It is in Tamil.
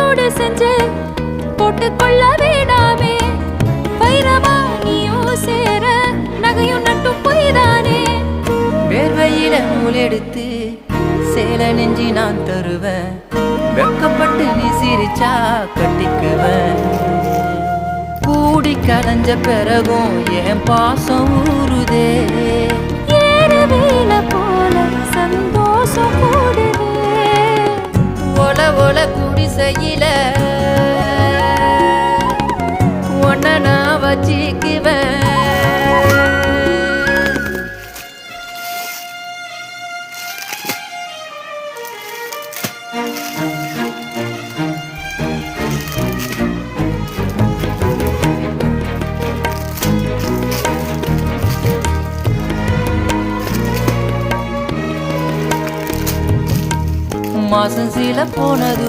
கூடு செஞ்சு போட்டுக்கொள்ள வேண்டாமே வைரமா நீயும் சேர நகையும் நட்டும் பொய்தானே வேர்வையில நூலெடுத்து சேல நெஞ்சி நான் தருவேன் வெக்கப்பட்டு நீ சிரிச்சா கட்டிக்குவேன் கூடி கலைஞ்ச பிறகும் என் பாசம் ஊறுதே ஏறுவேல போல சந்தோஷம் கூடுதே ஒல ஒல குடிசையில ஒன்ன நான் வச்சிக்குவேன் மாசம் சில போனது